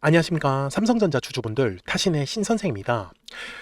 안녕하십니까. 삼성전자 주주분들, 타신의 신선생입니다.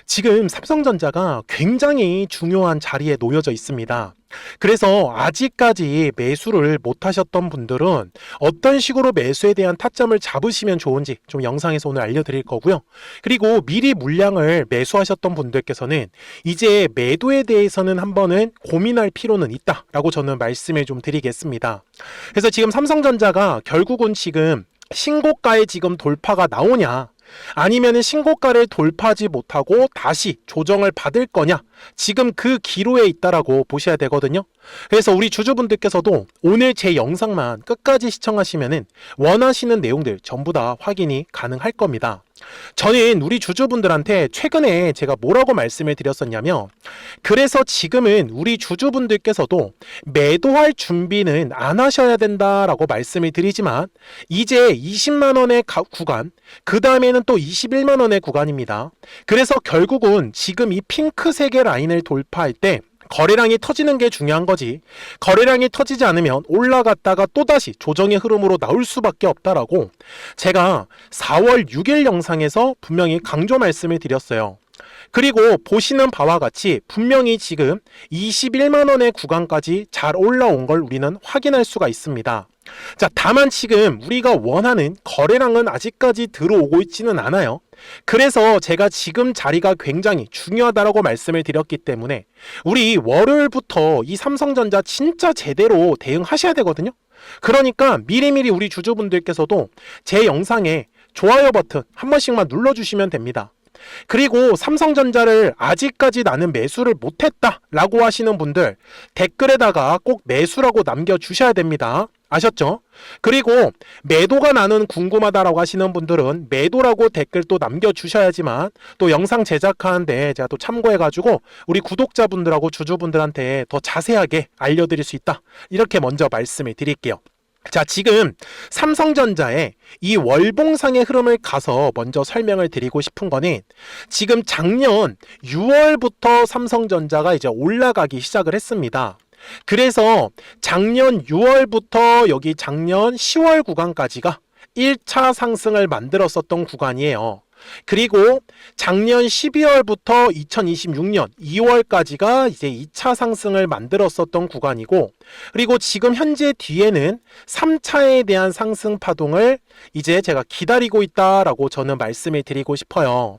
지금 삼성전자가 굉장히 중요한 자리에 놓여져 있습니다. 그래서 아직까지 매수를 못 하셨던 분들은 어떤 식으로 매수에 대한 타점을 잡으시면 좋은지 좀 영상에서 오늘 알려드릴 거고요. 그리고 미리 물량을 매수하셨던 분들께서는 이제 매도에 대해서는 한 번은 고민할 필요는 있다라고 저는 말씀을 좀 드리겠습니다. 그래서 지금 삼성전자가 결국은 지금 신고가에 지금 돌파가 나오냐, 아니면은 신고가를 돌파하지 못하고 다시 조정을 받을 거냐, 지금 그 기로에 있다라고 보셔야 되거든요. 그래서 우리 주주분들께서도 오늘 제 영상만 끝까지 시청하시면은 원하시는 내용들 전부 다 확인이 가능할 겁니다. 저는 우리 주주분들한테 최근에 제가 뭐라고 말씀을 드렸었냐면, 그래서 지금은 우리 주주분들께서도 매도할 준비는 안 하셔야 된다라고 말씀을 드리지만, 이제 20만원의 구간, 그 다음에는 또 21만원의 구간입니다. 그래서 결국은 지금 이 핑크색의 라인을 돌파할 때 거래량이 터지는 게 중요한 거지, 거래량이 터지지 않으면 올라갔다가 또다시 조정의 흐름으로 나올 수밖에 없다라고 제가 4월 6일 영상에서 분명히 강조 말씀을 드렸어요. 그리고 보시는 바와 같이 분명히 지금 21만원의 구간까지 잘 올라온 걸 우리는 확인할 수가 있습니다. 자, 다만 지금 우리가 원하는 거래량은 아직까지 들어오고 있지는 않아요. 그래서 제가 지금 자리가 굉장히 중요하다라고 말씀을 드렸기 때문에 우리 월요일부터 이 삼성전자 진짜 제대로 대응하셔야 되거든요. 그러니까 미리미리 우리 주주분들께서도 제 영상에 좋아요 버튼 한 번씩만 눌러주시면 됩니다. 그리고 삼성전자를 아직까지 나는 매수를 못했다 라고 하시는 분들, 댓글에다가 꼭 매수라고 남겨주셔야 됩니다. 아셨죠? 그리고 매도가 나는 궁금하다라고 하시는 분들은 매도라고 댓글 또 남겨주셔야지만 또 영상 제작하는데 제가 또 참고해가지고 우리 구독자분들하고 주주분들한테 더 자세하게 알려드릴 수 있다, 이렇게 먼저 말씀을 드릴게요. 자, 지금 삼성전자의 이 월봉상의 흐름을 가서 먼저 설명을 드리고 싶은 거는, 지금 작년 6월부터 삼성전자가 이제 올라가기 시작을 했습니다. 그래서 작년 6월부터 여기 작년 10월 구간까지가 1차 상승을 만들었었던 구간이에요. 그리고 작년 12월부터 2026년 2월까지가 이제 2차 상승을 만들었었던 구간이고, 그리고 지금 현재 뒤에는 3차에 대한 상승 파동을 이제 제가 기다리고 있다라고 저는 말씀을 드리고 싶어요.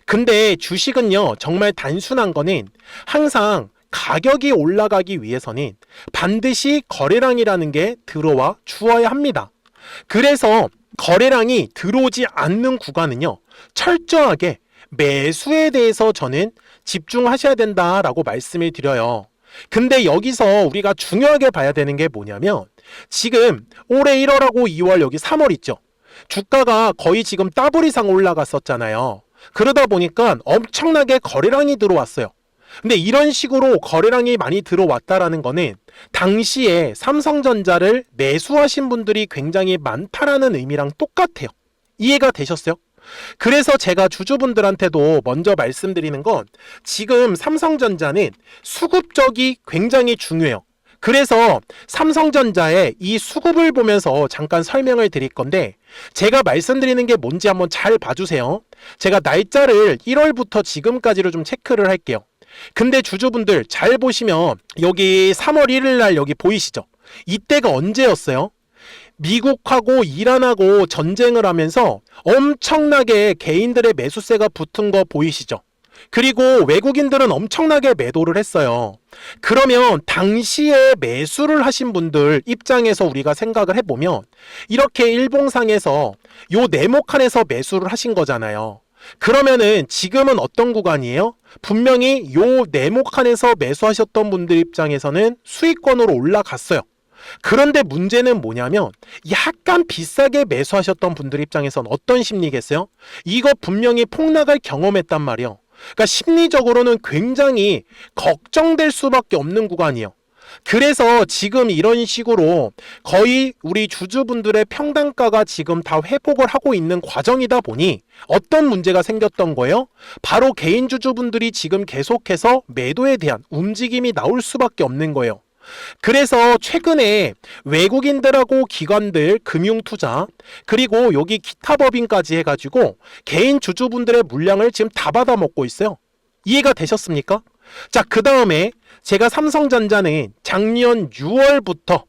근데 주식은요, 정말 단순한 거는 항상 가격이 올라가기 위해서는 반드시 거래량이라는 게 들어와 주어야 합니다. 그래서 거래량이 들어오지 않는 구간은요, 철저하게 매수에 대해서 저는 집중하셔야 된다라고 말씀을 드려요. 근데 여기서 우리가 중요하게 봐야 되는 게 뭐냐면, 지금 올해 1월하고 2월, 여기 3월 있죠. 주가가 거의 지금 더블 이상 올라갔었잖아요. 그러다 보니까 엄청나게 거래량이 들어왔어요. 근데 이런 식으로 거래량이 많이 들어왔다라는 거는 당시에 삼성전자를 매수하신 분들이 굉장히 많다라는 의미랑 똑같아요. 이해가 되셨어요? 그래서 제가 주주분들한테도 먼저 말씀드리는 건, 지금 삼성전자는 수급적이 굉장히 중요해요. 그래서 삼성전자의 이 수급을 보면서 잠깐 설명을 드릴 건데, 제가 말씀드리는 게 뭔지 한번 잘 봐주세요. 제가 날짜를 1월부터 지금까지로 좀 체크를 할게요. 근데 주주분들 잘 보시면 여기 3월 1일 날 여기 보이시죠? 이때가 언제였어요? 미국하고 이란하고 전쟁을 하면서 엄청나게 개인들의 매수세가 붙은 거 보이시죠? 그리고 외국인들은 엄청나게 매도를 했어요. 그러면 당시에 매수를 하신 분들 입장에서 우리가 생각을 해보면, 이렇게 일봉상에서 요 네모칸에서 매수를 하신 거잖아요. 그러면은 지금은 어떤 구간이에요? 분명히 요 네모칸에서 매수하셨던 분들 입장에서는 수익권으로 올라갔어요. 그런데 문제는 뭐냐면, 약간 비싸게 매수하셨던 분들 입장에서는 어떤 심리겠어요? 이거 분명히 폭락을 경험했단 말이에요. 그러니까 심리적으로는 굉장히 걱정될 수밖에 없는 구간이에요. 그래서 지금 이런 식으로 거의 우리 주주분들의 평단가가 지금 다 회복을 하고 있는 과정이다 보니 어떤 문제가 생겼던 거예요? 바로 개인 주주분들이 지금 계속해서 매도에 대한 움직임이 나올 수밖에 없는 거예요. 그래서 최근에 외국인들하고 기관들, 금융투자, 그리고 여기 기타 법인까지 해가지고 개인 주주분들의 물량을 지금 다 받아먹고 있어요. 이해가 되셨습니까? 자, 그 다음에 제가 삼성전자는 작년 6월부터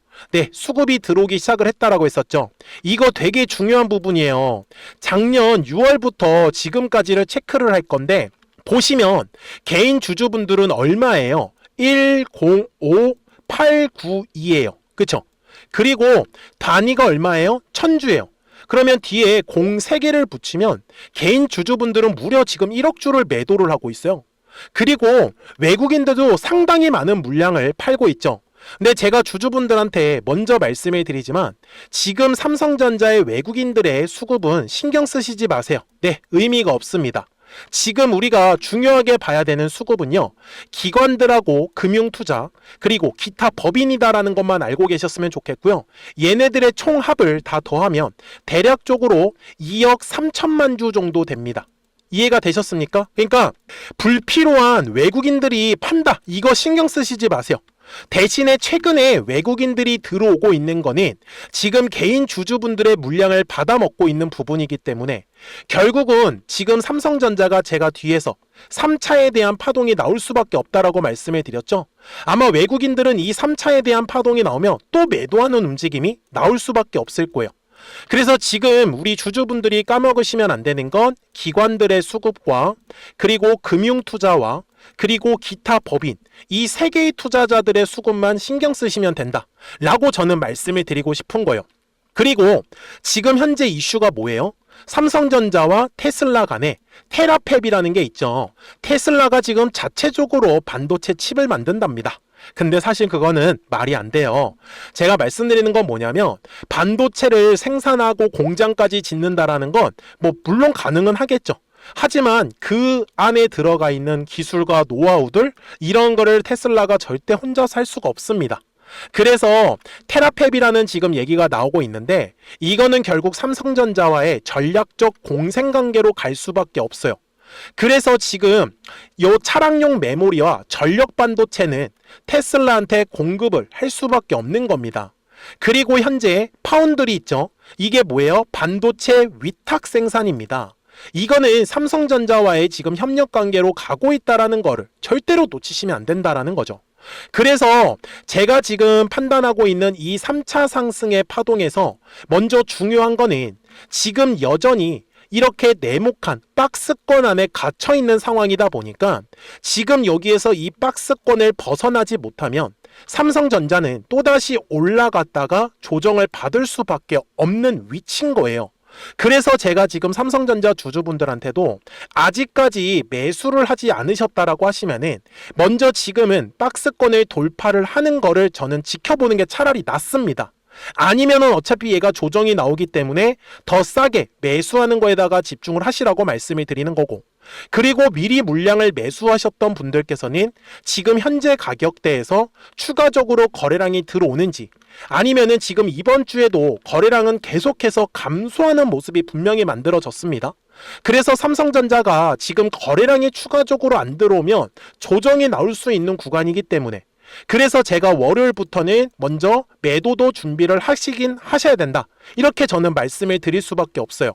수급이 들어오기 시작을 했다라고 했었죠. 이거 되게 중요한 부분이에요. 작년 6월부터 지금까지를 체크를 할 건데, 보시면 개인 주주분들은 얼마예요? 105892예요. 그쵸? 그리고 단위가 얼마예요? 1000주예요. 그러면 뒤에 03개를 붙이면 개인 주주분들은 무려 지금 1억 주를 매도를 하고 있어요. 그리고 외국인들도 상당히 많은 물량을 팔고 있죠. 근데 제가 주주분들한테 먼저 말씀을 드리지만 지금 삼성전자의 외국인들의 수급은 신경 쓰시지 마세요. 의미가 없습니다. 지금 우리가 중요하게 봐야 되는 수급은요, 기관들하고 금융투자 그리고 기타 법인이다라는 것만 알고 계셨으면 좋겠고요. 얘네들의 총합을 다 더하면 대략적으로 2억 3천만 주 정도 됩니다. 이해가 되셨습니까? 그러니까 불필요한 외국인들이 판다, 이거 신경 쓰시지 마세요. 대신에 최근에 외국인들이 들어오고 있는 거는 지금 개인 주주분들의 물량을 받아먹고 있는 부분이기 때문에 결국은 지금 삼성전자가 제가 뒤에서 3차에 대한 파동이 나올 수밖에 없다라고 말씀을 드렸죠. 아마 외국인들은 이 3차에 대한 파동이 나오면 또 매도하는 움직임이 나올 수밖에 없을 거예요. 그래서 지금 우리 주주분들이 까먹으시면 안 되는 건 기관들의 수급과 그리고 금융투자와 그리고 기타 법인, 이 세 개의 투자자들의 수급만 신경 쓰시면 된다 라고 저는 말씀을 드리고 싶은 거예요. 그리고 지금 현재 이슈가 뭐예요? 삼성전자와 테슬라 간에 테라팹이라는 게 있죠. 테슬라가 지금 자체적으로 반도체 칩을 만든답니다. 근데 사실 그거는 말이 안 돼요. 제가 말씀드리는 건 뭐냐면 반도체를 생산하고 공장까지 짓는다라는 건 물론 가능은 하겠죠. 하지만 그 안에 들어가 있는 기술과 노하우들, 이런 거를 테슬라가 절대 혼자서 할 수가 없습니다. 그래서 테라팹이라는 지금 얘기가 나오고 있는데 이거는 결국 삼성전자와의 전략적 공생관계로 갈 수밖에 없어요. 그래서 지금 요 차량용 메모리와 전력 반도체는 테슬라한테 공급을 할 수밖에 없는 겁니다. 그리고 현재 파운드리 있죠. 이게 뭐예요? 반도체 위탁 생산입니다. 이거는 삼성전자와의 지금 협력 관계로 가고 있다라는 거를 절대로 놓치시면 안 된다라는 거죠. 그래서 제가 지금 판단하고 있는 이 3차 상승의 파동에서 먼저 중요한 거는 지금 여전히 이렇게 네모칸 박스권 안에 갇혀 있는 상황이다 보니까 지금 여기에서 이 박스권을 벗어나지 못하면 삼성전자는 또다시 올라갔다가 조정을 받을 수밖에 없는 위치인 거예요. 그래서 제가 지금 삼성전자 주주분들한테도 아직까지 매수를 하지 않으셨다라고 하시면은 먼저 지금은 박스권을 돌파를 하는 거를 저는 지켜보는 게 차라리 낫습니다. 아니면은 어차피 얘가 조정이 나오기 때문에 더 싸게 매수하는 거에다가 집중을 하시라고 말씀을 드리는 거고, 그리고 미리 물량을 매수하셨던 분들께서는 지금 현재 가격대에서 추가적으로 거래량이 들어오는지, 아니면은 지금 이번 주에도 거래량은 계속해서 감소하는 모습이 분명히 만들어졌습니다. 그래서 삼성전자가 지금 거래량이 추가적으로 안 들어오면 조정이 나올 수 있는 구간이기 때문에, 그래서 제가 월요일부터는 먼저 매도도 준비를 하셔야 된다, 이렇게 저는 말씀을 드릴 수밖에 없어요.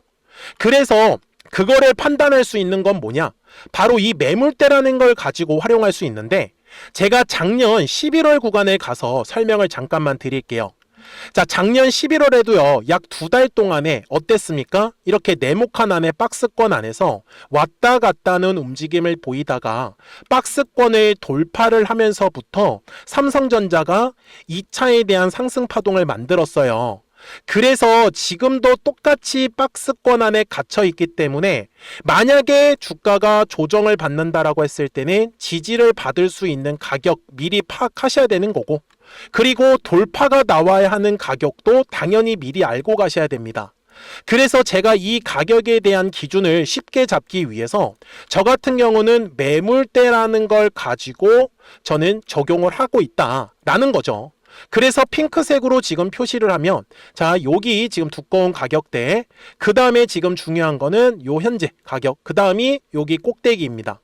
그래서 그거를 판단할 수 있는 건 뭐냐? 바로 이 매물대라는 걸 가지고 활용할 수 있는데, 제가 작년 11월 구간에 가서 설명을 잠깐만 드릴게요. 자, 작년 11월에도요, 약 2달 동안에 어땠습니까? 이렇게 네모칸 안에 박스권 안에서 왔다 갔다는 움직임을 보이다가 박스권을 돌파를 하면서부터 삼성전자가 2차에 대한 상승 파동을 만들었어요. 그래서 지금도 똑같이 박스권 안에 갇혀 있기 때문에 만약에 주가가 조정을 받는다라고 했을 때는 지지를 받을 수 있는 가격 미리 파악하셔야 되는 거고, 그리고 돌파가 나와야 하는 가격도 당연히 미리 알고 가셔야 됩니다. 그래서 제가 이 가격에 대한 기준을 쉽게 잡기 위해서 저 같은 경우는 매물대라는 걸 가지고 저는 적용을 하고 있다라는 거죠. 그래서 핑크색으로 지금 표시를 하면, 자, 여기 지금 두꺼운 가격대, 그 다음에 지금 중요한 거는 요 현재 가격, 그 다음이 여기 꼭대기입니다.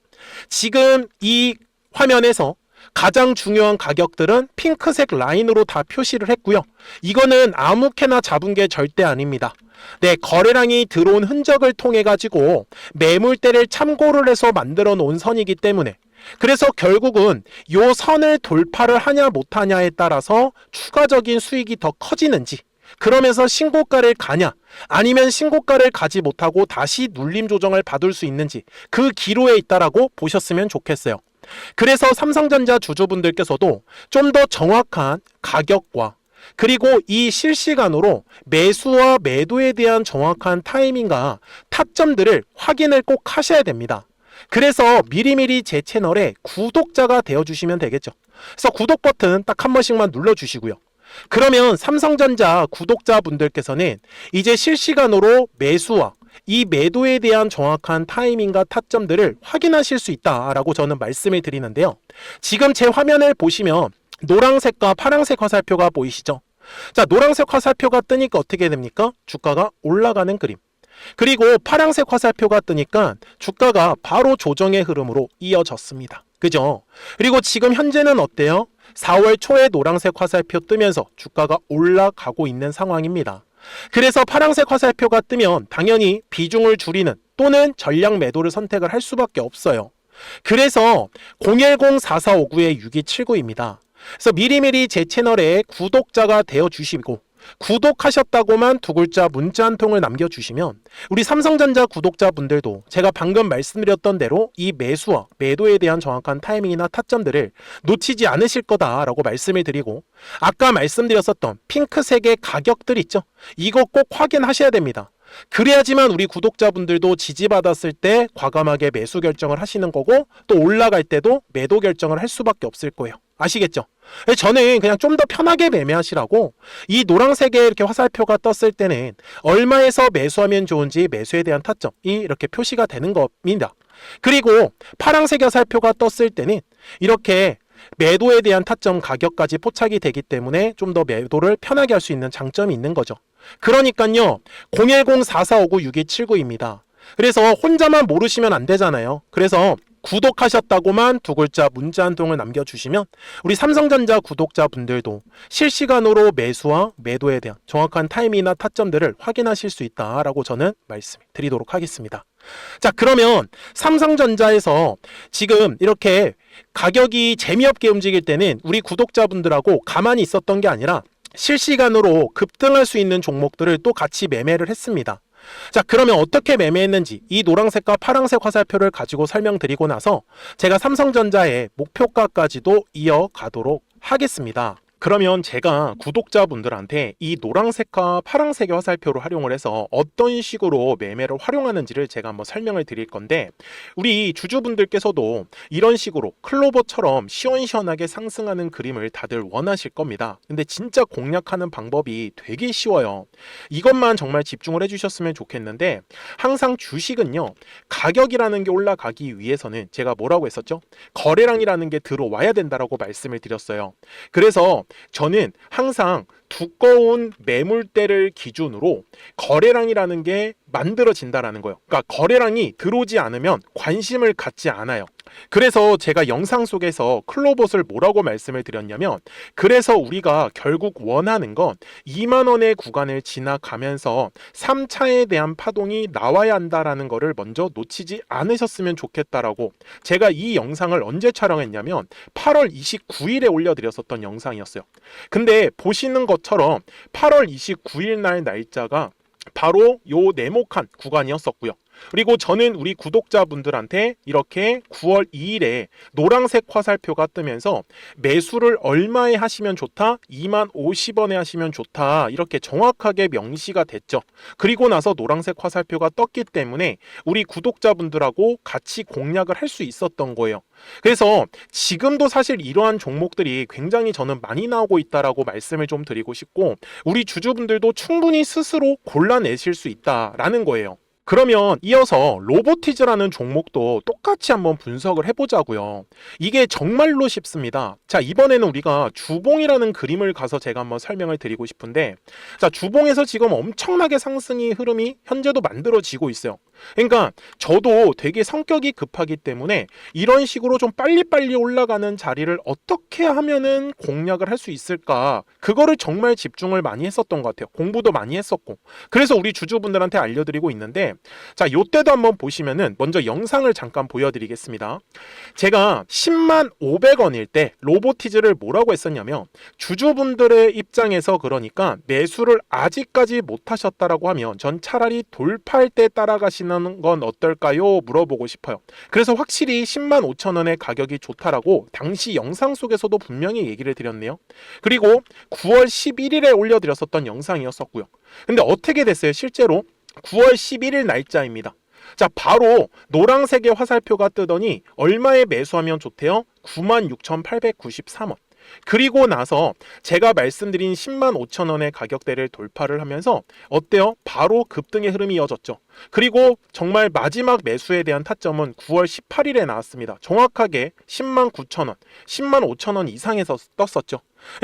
지금 이 화면에서 가장 중요한 가격들은 핑크색 라인으로 다 표시를 했고요. 이거는 아무렇게나 잡은 게 절대 아닙니다. 네, 거래량이 들어온 흔적을 통해 가지고 매물대를 참고를 해서 만들어 놓은 선이기 때문에, 그래서 결국은 요 선을 돌파를 하냐 못하냐에 따라서 추가적인 수익이 더 커지는지, 그러면서 신고가를 가냐 아니면 신고가를 가지 못하고 다시 눌림 조정을 받을 수 있는지, 그 기로에 있다라고 보셨으면 좋겠어요. 그래서 삼성전자 주주분들께서도 좀 더 정확한 가격과 그리고 이 실시간으로 매수와 매도에 대한 정확한 타이밍과 타점들을 확인을 꼭 하셔야 됩니다. 그래서 미리미리 제 채널에 구독자가 되어주시면 되겠죠. 그래서 구독 버튼 딱 한 번씩만 눌러주시고요. 그러면 삼성전자 구독자분들께서는 이제 실시간으로 매수와 이 매도에 대한 정확한 타이밍과 타점들을 확인하실 수 있다라고 저는 말씀을 드리는데요. 지금 제 화면을 보시면 노란색과 파란색 화살표가 보이시죠? 자, 노란색 화살표가 뜨니까 어떻게 됩니까? 주가가 올라가는 그림. 그리고 파란색 화살표가 뜨니까 주가가 바로 조정의 흐름으로 이어졌습니다. 그죠? 그리고 지금 현재는 어때요? 4월 초에 노란색 화살표 뜨면서 주가가 올라가고 있는 상황입니다. 그래서 파란색 화살표가 뜨면 당연히 비중을 줄이는 또는 전량 매도를 선택을 할 수밖에 없어요. 그래서 010-4459-6279입니다. 그래서 미리미리 제 채널에 구독자가 되어주시고, 구독하셨다고만 두 글자 문자 한 통을 남겨주시면 우리 삼성전자 구독자분들도 제가 방금 말씀드렸던 대로 이 매수와 매도에 대한 정확한 타이밍이나 타점들을 놓치지 않으실 거다라고 말씀을 드리고, 아까 말씀드렸었던 핑크색의 가격들 있죠? 이거 꼭 확인하셔야 됩니다. 그래야지만 우리 구독자분들도 지지받았을 때 과감하게 매수 결정을 하시는 거고, 또 올라갈 때도 매도 결정을 할 수밖에 없을 거예요. 아시겠죠? 저는 그냥 좀 더 편하게 매매하시라고 이 노란색에 이렇게 화살표가 떴을 때는 얼마에서 매수하면 좋은지 매수에 대한 타점이 이렇게 표시가 되는 겁니다. 그리고 파란색 화살표가 떴을 때는 이렇게 매도에 대한 타점 가격까지 포착이 되기 때문에 좀 더 매도를 편하게 할 수 있는 장점이 있는 거죠. 그러니까요, 010-4459-6279입니다. 그래서 혼자만 모르시면 안 되잖아요. 그래서 구독하셨다고만 두 글자 문자 한 통을 남겨주시면 우리 삼성전자 구독자분들도 실시간으로 매수와 매도에 대한 정확한 타이밍이나 타점들을 확인하실 수 있다라고 저는 말씀드리도록 하겠습니다. 자, 그러면 삼성전자에서 지금 이렇게 가격이 재미없게 움직일 때는 우리 구독자분들하고 가만히 있었던 게 아니라 실시간으로 급등할 수 있는 종목들을 또 같이 매매를 했습니다. 자, 그러면 어떻게 매매했는지 이 노란색과 파란색 화살표를 가지고 설명드리고 나서 제가 삼성전자의 목표가까지도 이어가도록 하겠습니다. 그러면 제가 구독자분들한테 이 노란색과 파란색의 화살표를 활용을 해서 어떤 식으로 매매를 활용하는지를 제가 한번 설명을 드릴 건데, 우리 주주분들께서도 이런 식으로 클로버처럼 시원시원하게 상승하는 그림을 다들 원하실 겁니다. 근데 진짜 공략하는 방법이 되게 쉬워요. 이것만 정말 집중을 해주셨으면 좋겠는데, 항상 주식은요, 가격이라는 게 올라가기 위해서는 제가 뭐라고 했었죠? 거래량이라는 게 들어와야 된다라고 말씀을 드렸어요. 그래서 저는 항상 두꺼운 매물대를 기준으로 거래량이라는 게 만들어진다라는 거예요. 그러니까 거래량이 들어오지 않으면 관심을 갖지 않아요. 그래서 제가 영상 속에서 클로봇을 뭐라고 말씀을 드렸냐면, 그래서 우리가 결국 원하는 건 2만 원의 구간을 지나가면서 3차에 대한 파동이 나와야 한다라는 거를 먼저 놓치지 않으셨으면 좋겠다라고, 제가 이 영상을 언제 촬영했냐면 8월 29일에 올려드렸었던 영상이었어요. 근데 보시는 것처럼 8월 29일 날 날짜가 바로 요 네모칸 구간이었었고요. 그리고 저는 우리 구독자분들한테 이렇게 9월 2일에 노란색 화살표가 뜨면서 매수를 얼마에 하시면 좋다? 2만 50원에 하시면 좋다. 이렇게 정확하게 명시가 됐죠. 그리고 나서 노란색 화살표가 떴기 때문에 우리 구독자분들하고 같이 공략을 할 수 있었던 거예요. 그래서 지금도 사실 이러한 종목들이 굉장히 저는 많이 나오고 있다라고 말씀을 좀 드리고 싶고, 우리 주주분들도 충분히 스스로 골라내실 수 있다라는 거예요. 그러면 이어서 로보티즈라는 종목도 똑같이 한번 분석을 해보자고요. 이게 정말로 쉽습니다. 자, 이번에는 우리가 주봉이라는 그림을 가서 제가 한번 설명을 드리고 싶은데, 자, 주봉에서 지금 엄청나게 상승의 흐름이 현재도 만들어지고 있어요. 그러니까 저도 되게 성격이 급하기 때문에 이런 식으로 좀 빨리빨리 올라가는 자리를 어떻게 하면은 공략을 할 수 있을까, 그거를 정말 집중을 많이 했었던 것 같아요. 공부도 많이 했었고. 그래서 우리 주주분들한테 알려드리고 있는데, 자, 요때도 한번 보시면은 먼저 영상을 잠깐 보여드리겠습니다. 제가 10만 500원일 때 로보티즈를 뭐라고 했었냐면, 주주분들의 입장에서 그러니까 매수를 아직까지 못 하셨다라고 하면 전 차라리 돌파할 때 따라가시는 건 어떨까요? 물어보고 싶어요. 그래서 확실히 10만 5천 원의 가격이 좋다라고 당시 영상 속에서도 분명히 얘기를 드렸네요. 그리고 9월 11일에 올려드렸었던 영상이었었고요. 근데 어떻게 됐어요? 실제로 9월 11일 날짜입니다. 자, 바로 노란색의 화살표가 뜨더니 얼마에 매수하면 좋대요? 96,893원. 그리고 나서 제가 말씀드린 10만 5천 원의 가격대를 돌파를 하면서 어때요? 바로 급등의 흐름이 이어졌죠. 그리고 정말 마지막 매수에 대한 타점은 9월 18일에 나왔습니다. 정확하게 10만 9천 원, 10만 5천 원 이상에서 떴었죠.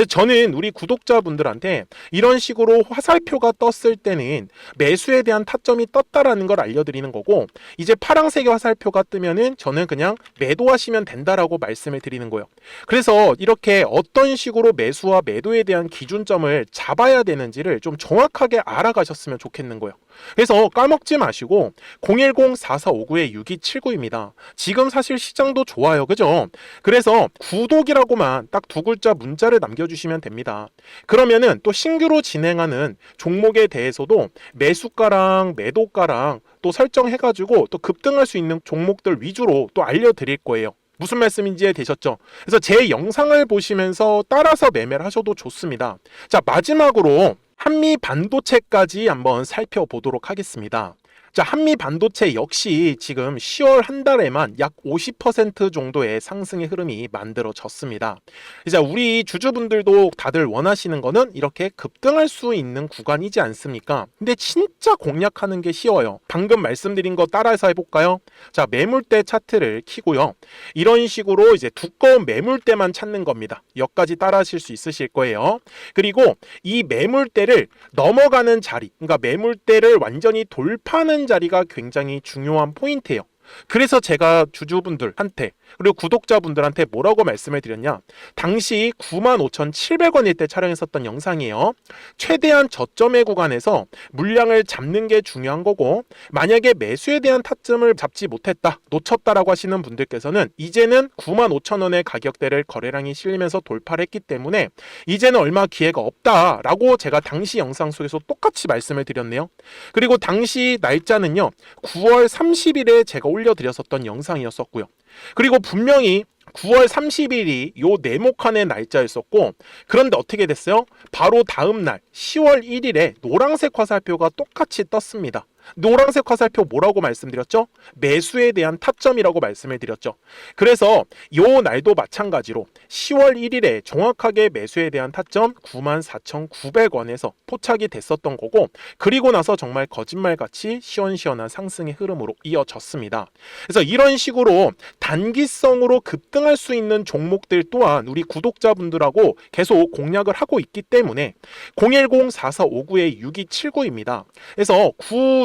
저는 우리 구독자분들한테 이런 식으로 화살표가 떴을 때는 매수에 대한 타점이 떴다라는 걸 알려드리는 거고, 이제 파란색의 화살표가 뜨면은 저는 그냥 매도하시면 된다라고 말씀을 드리는 거예요. 그래서 이렇게 어떤 식으로 매수와 매도에 대한 기준점을 잡아야 되는지를 좀 정확하게 알아가셨으면 좋겠는 거예요. 그래서 까먹지 마시고 010-4459-6279입니다. 지금 사실 시장도 좋아요, 그죠? 그래서 구독이라고만 딱 두 글자 문자를 남겨주시면 됩니다. 그러면은 또 신규로 진행하는 종목에 대해서도 매수가랑 매도가랑 또 설정해가지고 또 급등할 수 있는 종목들 위주로 또 알려드릴 거예요. 무슨 말씀인지 되셨죠? 그래서 제 영상을 보시면서 따라서 매매를 하셔도 좋습니다. 자, 마지막으로 한미 반도체까지 한번 살펴보도록 하겠습니다. 자, 한미 반도체 역시 지금 10월 한 달에만 약 50% 정도의 상승의 흐름이 만들어졌습니다. 이제 우리 주주분들도 다들 원하시는 거는 이렇게 급등할 수 있는 구간이지 않습니까? 근데 진짜 공략하는 게 쉬워요. 방금 말씀드린 거 따라서 해볼까요? 자, 매물대 차트를 켜고요. 이런 식으로 이제 두꺼운 매물대만 찾는 겁니다. 여기까지 따라 하실 수 있으실 거예요. 그리고 이 매물대를 넘어가는 자리, 그러니까 매물대를 완전히 돌파하는 자리가 굉장히 중요한 포인트예요. 그래서 제가 주주분들한테 그리고 구독자분들한테 뭐라고 말씀을 드렸냐, 당시 95,700원일 때 촬영했었던 영상이에요. 최대한 저점의 구간에서 물량을 잡는 게 중요한 거고, 만약에 매수에 대한 타점을 잡지 못했다, 놓쳤다라고 하시는 분들께서는 이제는 95,000원의 가격대를 거래량이 실리면서 돌파를 했기 때문에 이제는 얼마 기회가 없다라고 제가 당시 영상 속에서 똑같이 말씀을 드렸네요. 그리고 당시 날짜는요, 9월 30일에 제가 올려드렸었던 영상이었었고요. 그리고 분명히 9월 30일이 요 네모칸의 날짜였었고, 그런데 어떻게 됐어요? 바로 다음 날 10월 1일에 노란색 화살표가 똑같이 떴습니다. 노란색 화살표 뭐라고 말씀드렸죠? 매수에 대한 타점이라고 말씀을 드렸죠. 그래서 요 날도 마찬가지로 10월 1일에 정확하게 매수에 대한 타점 94,900원에서 포착이 됐었던 거고, 그리고 나서 정말 거짓말같이 시원시원한 상승의 흐름으로 이어졌습니다. 그래서 이런 식으로 단기성으로 급등할 수 있는 종목들 또한 우리 구독자분들하고 계속 공략을 하고 있기 때문에 010-4459-6279입니다. 그래서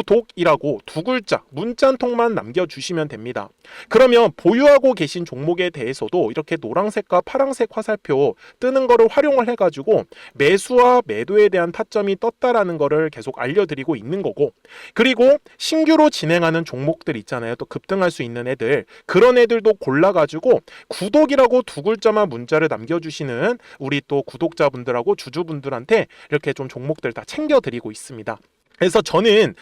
구독이라고 두 글자 문자 한 통만 남겨주시면 됩니다. 그러면 보유하고 계신 종목에 대해서도 이렇게 노란색과 파란색 화살표 뜨는 거를 활용을 해가지고 매수와 매도에 대한 타점이 떴다라는 거를 계속 알려드리고 있는 거고, 그리고 신규로 진행하는 종목들 있잖아요. 또 급등할 수 있는 애들, 그런 애들도 골라가지고 구독이라고 두 글자만 문자를 남겨주시는 우리 또 구독자분들하고 주주분들한테 이렇게 좀 종목들 다 챙겨드리고 있습니다. 그래서 저는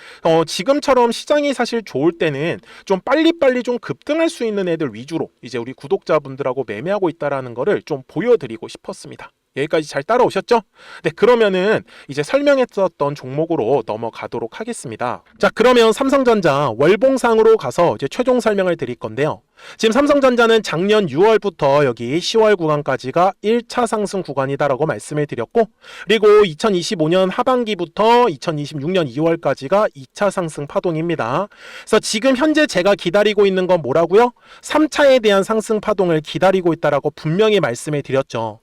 지금처럼 시장이 사실 좋을 때는 좀 빨리빨리 좀 급등할 수 있는 애들 위주로 이제 우리 구독자분들하고 매매하고 있다라는 거를 좀 보여드리고 싶었습니다. 여기까지 잘 따라오셨죠? 네, 그러면은 이제 설명했었던 종목으로 넘어가도록 하겠습니다. 자, 그러면 삼성전자 월봉상으로 가서 이제 최종 설명을 드릴 건데요. 지금 삼성전자는 작년 6월부터 여기 10월 구간까지가 1차 상승 구간이다라고 말씀을 드렸고, 그리고 2025년 하반기부터 2026년 2월까지가 2차 상승 파동입니다. 그래서 지금 현재 제가 기다리고 있는 건 뭐라고요? 3차에 대한 상승 파동을 기다리고 있다라고 분명히 말씀을 드렸죠.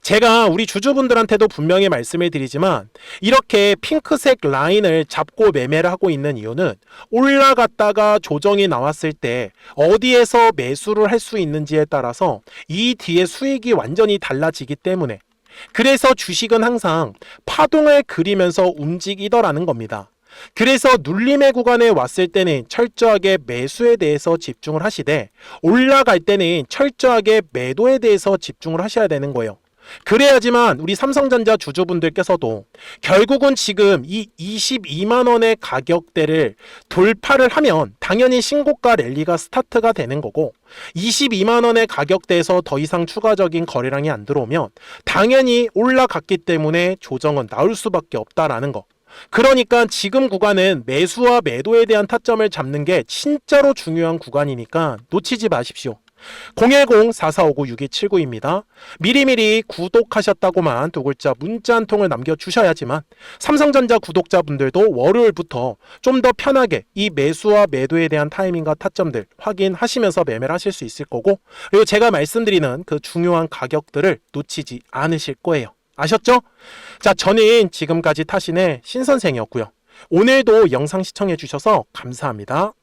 제가 우리 주주분들한테도 분명히 말씀을 드리지만 이렇게 핑크색 라인을 잡고 매매를 하고 있는 이유는 올라갔다가 조정이 나왔을 때 어디에서 매수를 할 수 있는지에 따라서 이 뒤에 수익이 완전히 달라지기 때문에, 그래서 주식은 항상 파동을 그리면서 움직이더라는 겁니다. 그래서 눌림의 구간에 왔을 때는 철저하게 매수에 대해서 집중을 하시되, 올라갈 때는 철저하게 매도에 대해서 집중을 하셔야 되는 거예요. 그래야지만 우리 삼성전자 주주분들께서도 결국은 지금 이 22만 원의 가격대를 돌파를 하면 당연히 신고가 랠리가 스타트가 되는 거고, 22만 원의 가격대에서 더 이상 추가적인 거래량이 안 들어오면 당연히 올라갔기 때문에 조정은 나올 수밖에 없다라는 거. 그러니까 지금 구간은 매수와 매도에 대한 타점을 잡는 게 진짜로 중요한 구간이니까 놓치지 마십시오. 010-4459-6279입니다. 미리미리 구독하셨다고만 두 글자 문자 한 통을 남겨주셔야지만 삼성전자 구독자분들도 월요일부터 좀 더 편하게 이 매수와 매도에 대한 타이밍과 타점들 확인하시면서 매매를 하실 수 있을 거고, 그리고 제가 말씀드리는 그 중요한 가격들을 놓치지 않으실 거예요. 아셨죠? 자, 저는 지금까지 타신의 신선생이었고요. 오늘도 영상 시청해 주셔서 감사합니다.